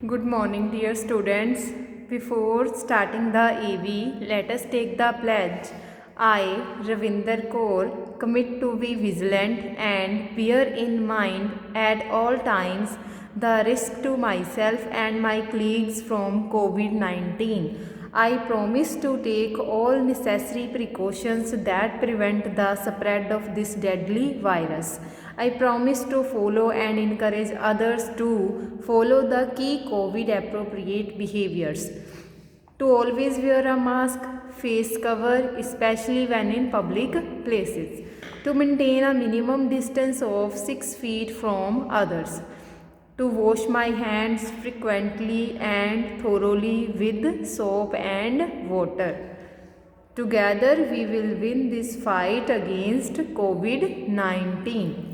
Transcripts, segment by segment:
Good morning, dear students. Before starting the EV, let us take the pledge. I, Ravinder Kaur, commit to be vigilant and bear in mind at all times the risk to myself and my colleagues from COVID-19. I promise to take all necessary precautions that prevent the spread of this deadly virus. I promise to follow and encourage others to follow the key COVID appropriate behaviors. To always wear a mask, face cover, especially when in public places. To maintain a minimum distance of 6 feet from others. To wash my hands frequently and thoroughly with soap and water. Together we will win this fight against COVID-19.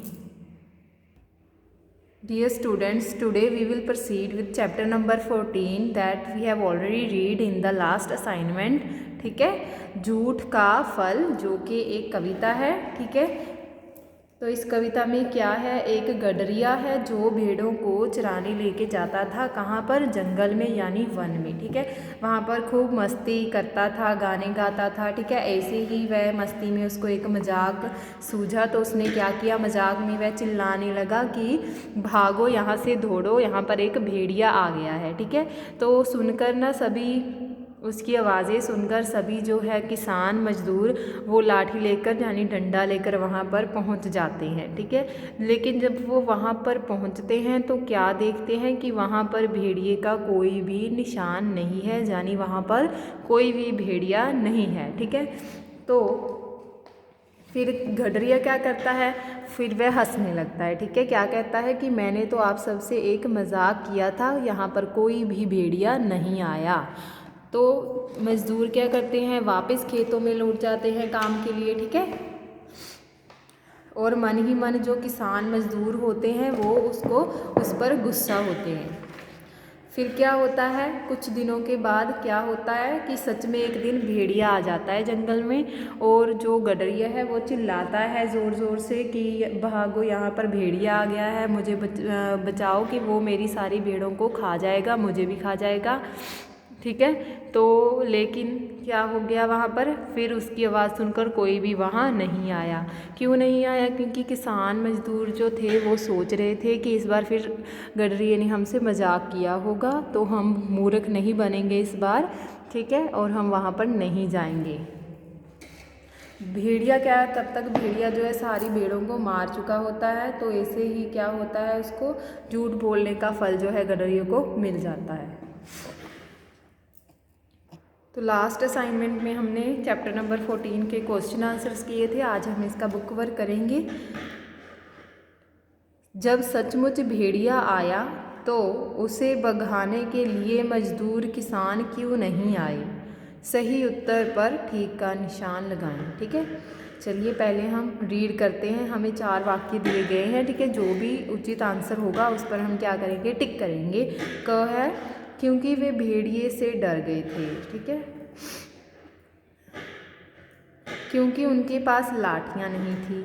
Dear students, today we will proceed with chapter number 14 that we have already read in the last assignment. ठीक है, झूठ का फल, जो कि एक कविता है. ठीक है, तो इस कविता में क्या है, एक गडरिया है जो भेड़ों को चराने लेके जाता था. कहाँ पर? जंगल में, यानी वन में. ठीक है, वहाँ पर खूब मस्ती करता था, गाने गाता था. ठीक है, ऐसे ही वह मस्ती में उसको एक मजाक सूझा, तो उसने क्या किया, मजाक में वह चिल्लाने लगा कि भागो यहाँ से, दौड़ो, यहाँ पर एक भेड़िया आ गया है. ठीक है, तो सुनकर ना सभी, उसकी आवाज़ें सुनकर सभी जो है किसान मजदूर वो लाठी लेकर यानी डंडा लेकर वहाँ पर पहुँच जाते हैं. ठीक है, लेकिन जब वो वहाँ पर पहुँचते हैं तो क्या देखते हैं कि वहाँ पर भेड़िए का कोई भी निशान नहीं है, यानी वहाँ पर कोई भी भेड़िया नहीं है. ठीक है, तो फिर गडरिया क्या करता है, फिर वह हंसने लगता है. ठीक है, क्या कहता है कि मैंने तो आप सबसे एक मजाक किया था, यहाँ पर कोई भी भेड़िया नहीं आया. तो मज़दूर क्या करते हैं, वापस खेतों में लौट जाते हैं काम के लिए. ठीक है, और मन ही मन जो किसान मज़दूर होते हैं वो उस पर गुस्सा होते हैं. फिर क्या होता है, कुछ दिनों के बाद क्या होता है कि सच में एक दिन भेड़िया आ जाता है जंगल में, और जो गडरिया है वो चिल्लाता है ज़ोर ज़ोर से कि भागो, यहाँ पर भेड़िया आ गया है, मुझे बचाओ कि वो मेरी सारी भेड़ों को खा जाएगा, मुझे भी खा जाएगा. ठीक है, तो लेकिन क्या हो गया वहाँ पर, फिर उसकी आवाज़ सुनकर कोई भी वहाँ नहीं आया. क्यों नहीं आया? क्योंकि किसान मजदूर जो थे वो सोच रहे थे कि इस बार फिर गडरिये ने हमसे मजाक किया होगा, तो हम मूर्ख नहीं बनेंगे इस बार. ठीक है, और हम वहाँ पर नहीं जाएंगे. भेड़िया क्या, तब तक भेड़िया जो है सारी भेड़ों को मार चुका होता है. तो ऐसे ही क्या होता है, उसको झूठ बोलने का फल जो है गडरिये को मिल जाता है. तो लास्ट असाइनमेंट में हमने चैप्टर नंबर 14 के क्वेश्चन आंसर्स किए थे. आज हम इसका बुक वर्क करेंगे. जब सचमुच भेड़िया आया तो उसे भगाने के लिए मजदूर किसान क्यों नहीं आए? सही उत्तर पर ठीक का निशान लगाएं. ठीक है, चलिए पहले हम रीड करते हैं. हमें 4 वाक्य दिए गए हैं. ठीक है, जो भी उचित आंसर होगा उस पर हम क्या करेंगे, टिक करेंगे. क है क्योंकि वे भेड़िए से डर गए थे. ठीक है, क्योंकि उनके पास लाठियाँ नहीं थी,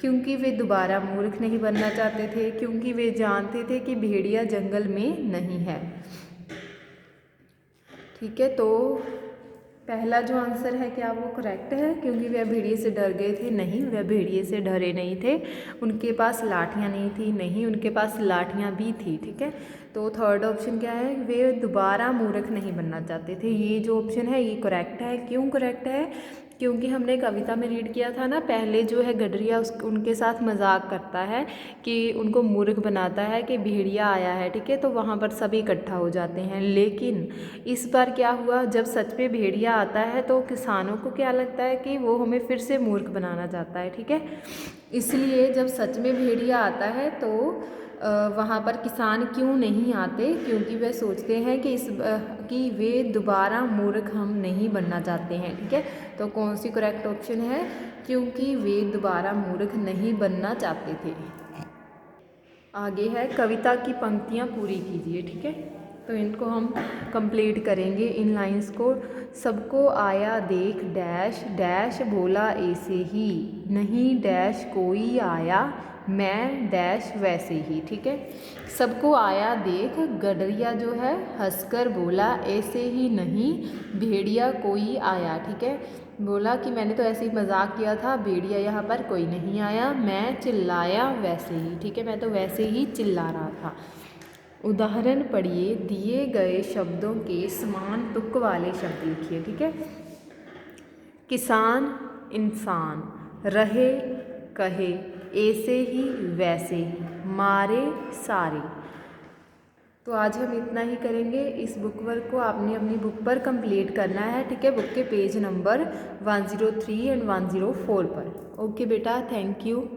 क्योंकि वे दोबारा मूर्ख नहीं बनना चाहते थे, क्योंकि वे जानते थे कि भेड़िया जंगल में नहीं है. ठीक है, तो पहला जो आंसर है क्या वो करेक्ट है, क्योंकि वह भेड़िए से डर गए थे? नहीं, वह भेड़िए से डरे नहीं थे. उनके पास लाठियाँ नहीं थी? नहीं, उनके पास लाठियाँ भी थी. ठीक है, तो थर्ड ऑप्शन क्या है, वे दोबारा मूर्ख नहीं बनना चाहते थे. ये जो ऑप्शन है ये करेक्ट है. क्यों करेक्ट है? क्योंकि हमने कविता में रीड किया था ना, पहले जो है गडरिया उनके साथ मजाक करता है कि उनको मूर्ख बनाता है कि भेड़िया आया है. ठीक है, तो वहाँ पर सभी इकट्ठा हो जाते हैं. लेकिन इस बार क्या हुआ, जब सच में भेड़िया आता है तो किसानों को क्या लगता है कि वो हमें फिर से मूर्ख बनाना चाहता है. ठीक है, इसलिए जब सच में भेड़िया आता है तो वहाँ पर किसान क्यों नहीं आते, क्योंकि वे सोचते हैं कि वे दोबारा मूर्ख हम नहीं बनना चाहते हैं. ठीक है, तो कौन सी करेक्ट ऑप्शन है, क्योंकि वे दोबारा मूर्ख नहीं बनना चाहते थे. आगे है, कविता की पंक्तियाँ पूरी कीजिए. ठीक है, तो इनको हम कंप्लीट करेंगे इन लाइंस को. सबको आया देख डैश डैश बोला ऐसे ही, नहीं डैश कोई आया मैं डैश वैसे ही। ठीक है, सबको आया देख गडरिया जो है हंसकर बोला ऐसे ही नहीं भेड़िया कोई आया। ठीक है, बोला कि मैंने तो ऐसे ही मजाक किया था, भेड़िया यहाँ पर कोई नहीं आया। मैं चिल्लाया वैसे ही। ठीक है, मैं तो वैसे ही चिल्ला रहा था। उदाहरण पढ़िए, दिए गए शब्दों के समान तुक वाले शब्द लिखिए। ठीक है, किसान इंसान, रहे कहे ऐसे ही वैसे ही, मारे सारे। तो आज हम इतना ही करेंगे। इस बुक वर्क को आपने अपनी बुक पर कंप्लीट करना है। ठीक है, बुक के पेज नंबर 103 एंड 104 पर। ओके बेटा, थैंक यू।